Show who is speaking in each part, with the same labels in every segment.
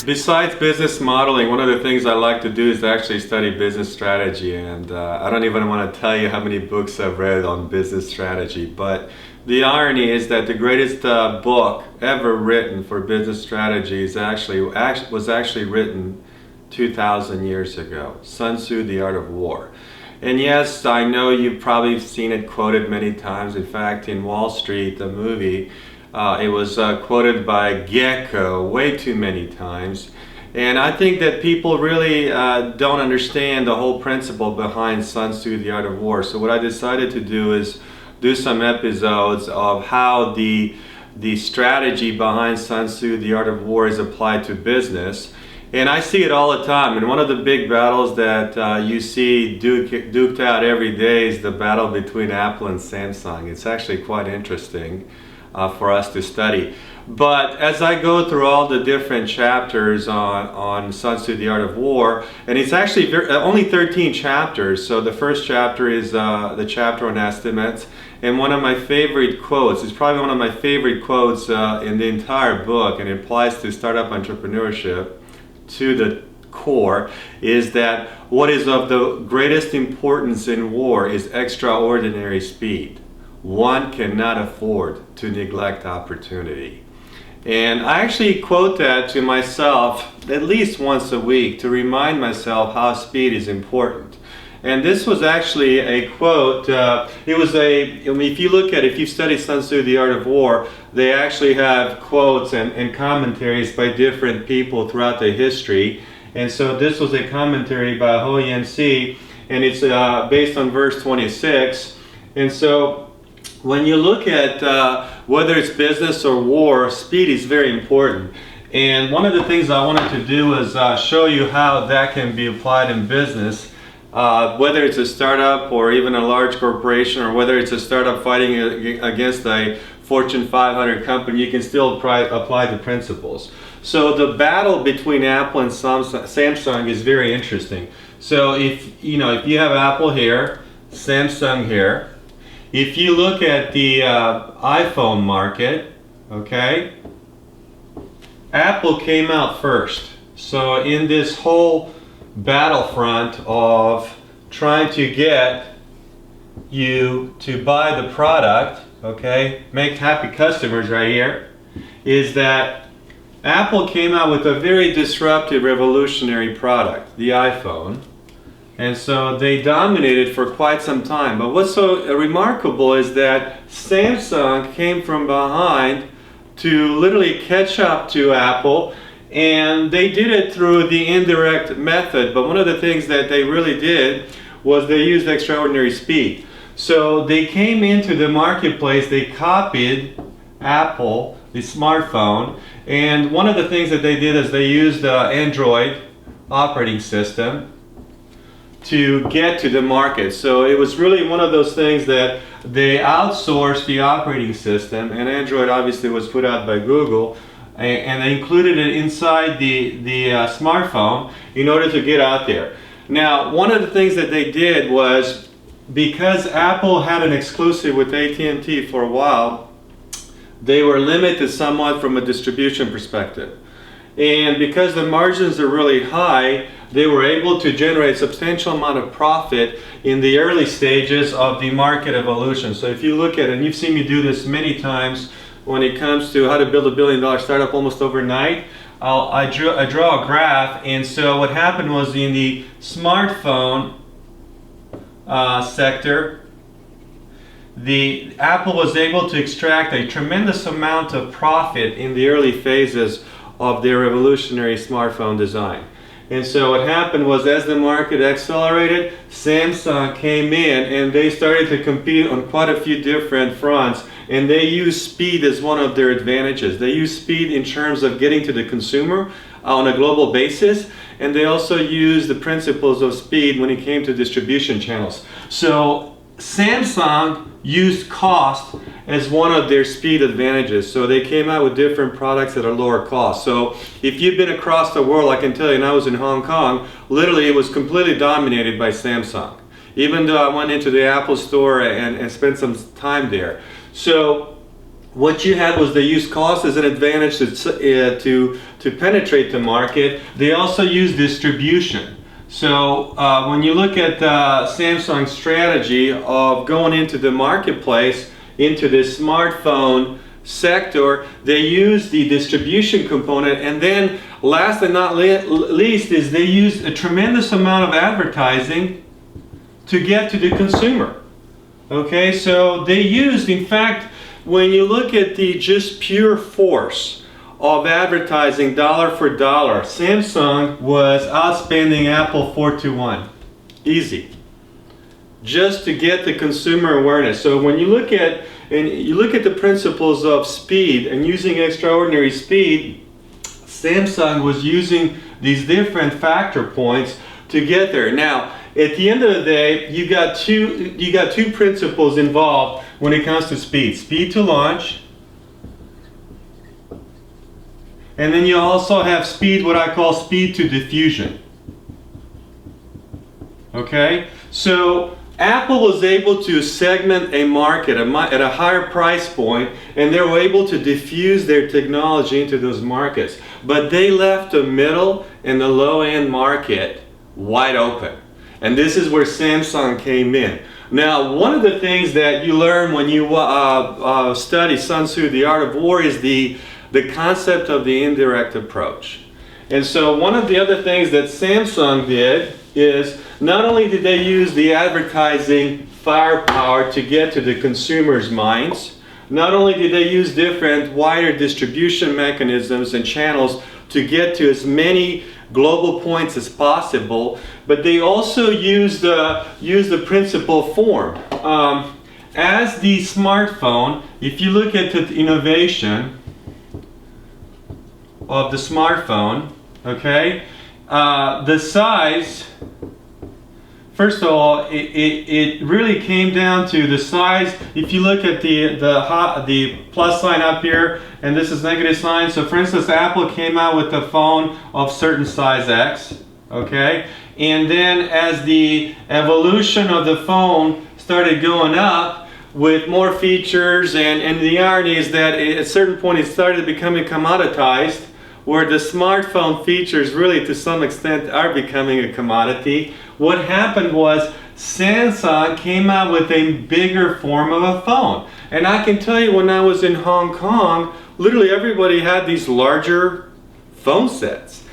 Speaker 1: Besides business modeling, one of the things I like to do is to actually study business strategy, and I don't even want to tell you how many books I've read on business strategy, but the irony is that the greatest book ever written for business strategy is was actually written 2,000 years ago, Sun Tzu, The Art of War. And yes, I know you've probably seen it quoted many times. In fact, in Wall Street, the movie, it was quoted by Gecko way too many times. And I think that people really don't understand the whole principle behind Sun Tzu, The Art of War. So what I decided to do is do some episodes of how the strategy behind Sun Tzu, The Art of War is applied to business. And I see it all the time. And one of the big battles that you see duked out every day is the battle between Apple and Samsung. It's actually quite interesting for us to study. But as I go through all the different chapters on Sun Tzu, The Art of War, and it's actually only 13 chapters. So the first chapter is the chapter on estimates. And one of my favorite quotes, it's probably one of my favorite quotes in the entire book, and it applies to startup entrepreneurship to the core, is that what is of the greatest importance in war is extraordinary speed. One cannot afford to neglect opportunity. And I actually quote that to myself at least once a week to remind myself how speed is important. And this was actually a quote, if you study Sun Tzu, The Art of War, they actually have quotes and commentaries by different people throughout the history. And so this was a commentary by Ho Yan-si, and it's based on verse 26. And so when you look at whether it's business or war, speed is very important. And one of the things I wanted to do is show you how that can be applied in business. Whether it's a startup or even a large corporation, or whether it's a startup fighting against a Fortune 500 company, you can still apply the principles. So the battle between Apple and Samsung is very interesting. So if you have Apple here, Samsung here, if you look at the iPhone market, okay, Apple came out first. So in this whole battlefront of trying to get you to buy the product, okay, make happy customers right here, is that Apple came out with a very disruptive, revolutionary product, the iPhone. And so they dominated for quite some time. But what's so remarkable is that Samsung came from behind to literally catch up to Apple. And they did it through the indirect method, but one of the things that they really did was they used extraordinary speed. So they came into the marketplace, they copied Apple, the smartphone, and one of the things that they did is they used the Android operating system to get to the market. So it was really one of those things that they outsourced the operating system, and Android obviously was put out by Google, and they included it inside the smartphone in order to get out there. Now, one of the things that they did was, because Apple had an exclusive with AT&T for a while, they were limited somewhat from a distribution perspective. And because the margins are really high, they were able to generate a substantial amount of profit in the early stages of the market evolution. So if you look at it, and you've seen me do this many times, when it comes to how to build $1 billion startup almost overnight, I draw a graph. And so what happened was, in the smartphone sector, the Apple was able to extract a tremendous amount of profit in the early phases of their revolutionary smartphone design. And so what happened was, as the market accelerated, Samsung came in and they started to compete on quite a few different fronts. And they use speed as one of their advantages. They use speed in terms of getting to the consumer on a global basis, and they also use the principles of speed when it came to distribution channels. So Samsung used cost as one of their speed advantages. So they came out with different products that are lower cost. So if you've been across the world, I can tell you, and I was in Hong Kong, literally it was completely dominated by Samsung. Even though I went into the Apple store and spent some time there. So what you had was they used cost as an advantage to penetrate the market. They also used distribution. So when you look at Samsung's strategy of going into the marketplace, into the smartphone sector, they use the distribution component, and then last and not least is they use a tremendous amount of advertising to get to the consumer. Okay, so they used, in fact, when you look at the just pure force of advertising dollar for dollar, Samsung was outspending Apple 4-1. Easy. Just to get the consumer awareness. So when you look at the principles of speed and using extraordinary speed, Samsung was using these different factor points to get there. Now, at the end of the day, you got two principles involved when it comes to speed. Speed to launch, and then you also have speed, what I call speed to diffusion. Okay? So Apple was able to segment a market at a higher price point, and they were able to diffuse their technology into those markets. But they left the middle and the low-end market wide open. And this is where Samsung came in. Now, one of the things that you learn when you study Sun Tzu, The Art of War, is the concept of the indirect approach. And so one of the other things that Samsung did is not only did they use the advertising firepower to get to the consumers' minds, not only did they use different wider distribution mechanisms and channels to get to as many global points as possible, but they also used the principal form. As the smartphone, if you look at the innovation of the smartphone, okay, the size, first of all, it really came down to the size. If you look at the plus sign up here, and this is negative sign. So for instance, Apple came out with a phone of certain size X, okay? And then as the evolution of the phone started going up with more features, and the irony is that at a certain point it started becoming commoditized, where the smartphone features really to some extent are becoming a commodity. What happened was Samsung came out with a bigger form of a phone. And I can tell you, when I was in Hong Kong, literally everybody had these larger phone sets.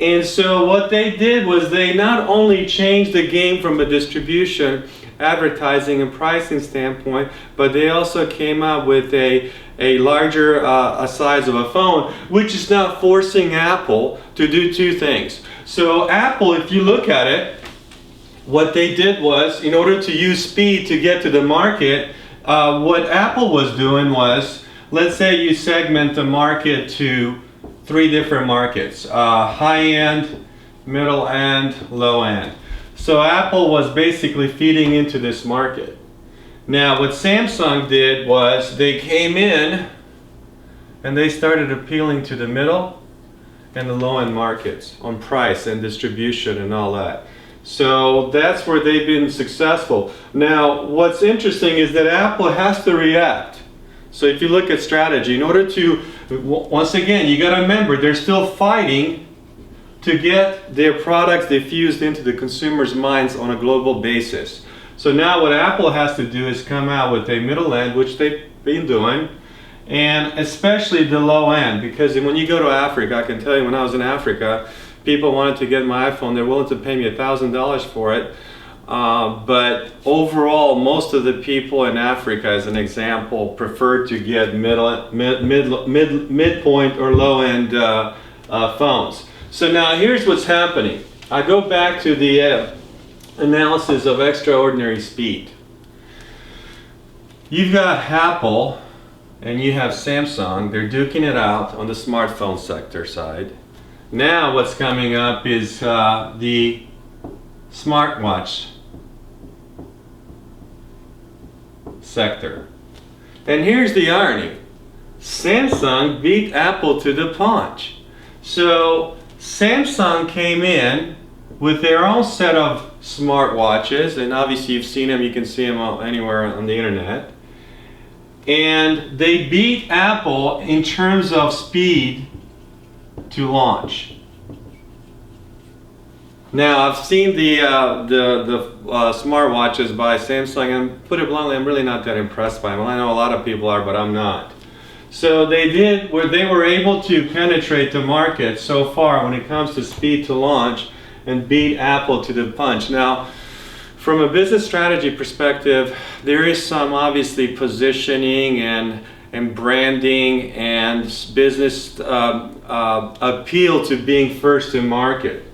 Speaker 1: And so what they did was they not only changed the game from a distribution, advertising, and pricing standpoint, but they also came out with a larger size of a phone, which is now forcing Apple to do two things. So Apple, if you look at it, what they did was, in order to use speed to get to the market, what Apple was doing was, let's say you segment the market to 3 different markets, high-end, middle-end, low-end. So Apple was basically feeding into this market. Now what Samsung did was they came in and they started appealing to the middle and the low-end markets on price and distribution and all that. So that's where they've been successful. Now what's interesting is that Apple has to react. So if you look at strategy, in order to, once again, you got to remember, they're still fighting to get their products diffused into the consumer's minds on a global basis. So now what Apple has to do is come out with a middle end, which they've been doing, and especially the low end, because when you go to Africa, I can tell you, when I was in Africa, people wanted to get my iPhone. They're willing to pay me $1,000 for it. But overall, most of the people in Africa, as an example, prefer to get midpoint or low-end phones. So now here's what's happening. I go back to the analysis of extraordinary speed. You've got Apple and you have Samsung. They're duking it out on the smartphone sector side. Now what's coming up is the smartwatch sector. And here's the irony. Samsung beat Apple to the punch. So Samsung came in with their own set of smartwatches, and obviously you've seen them, you can see them anywhere on the internet. and they beat Apple in terms of speed to launch. Now, I've seen the smartwatches by Samsung, and put it bluntly, I'm really not that impressed by them. I know a lot of people are, but I'm not. So they did where they were able to penetrate the market so far when it comes to speed to launch and beat Apple to the punch. Now, from a business strategy perspective, there is some obviously positioning and branding and business appeal to being first in market.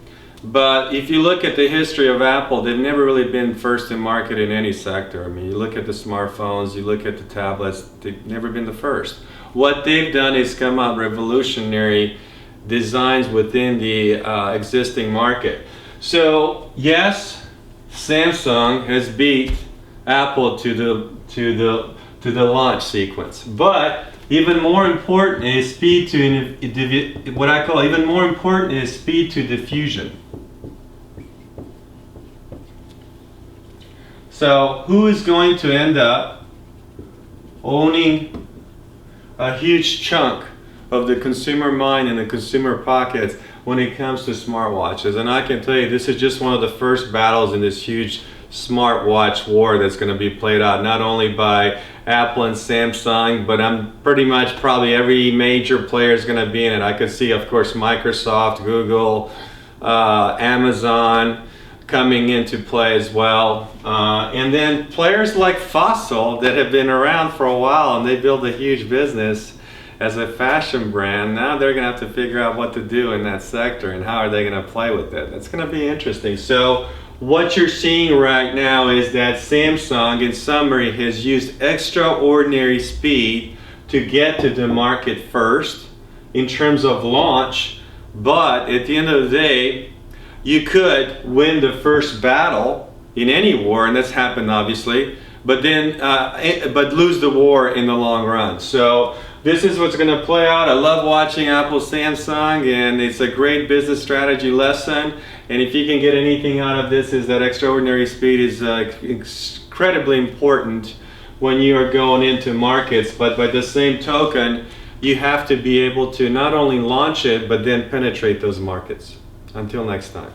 Speaker 1: But if you look at the history of Apple, they've never really been first in market in any sector. I mean, you look at the smartphones, you look at the tablets, they've never been the first. What they've done is come out revolutionary designs within the existing market. So yes, Samsung has beat Apple to the launch sequence, but even more important is speed to what I call even more important is speed to diffusion. So who is going to end up owning a huge chunk of the consumer mind and the consumer pockets when it comes to smartwatches? And I can tell you, this is just one of the first battles in this huge smartwatch war that's going to be played out, not only by Apple and Samsung, but I'm pretty much probably every major player is going to be in it. I could see, of course, Microsoft, Google, Amazon coming into play as well. And then players like Fossil that have been around for a while and they build a huge business as a fashion brand. Now they're going to have to figure out what to do in that sector and how are they going to play with it. That's going to be interesting. So what you're seeing right now is that Samsung, in summary, has used extraordinary speed to get to the market first in terms of launch, but at the end of the day, you could win the first battle in any war, and that's happened obviously, but then but lose the war in the long run. So this is what's going to play out. I love watching Apple, Samsung, and it's a great business strategy lesson. And if you can get anything out of this, is that extraordinary speed is incredibly important when you are going into markets. But by the same token, you have to be able to not only launch it, but then penetrate those markets. Until next time.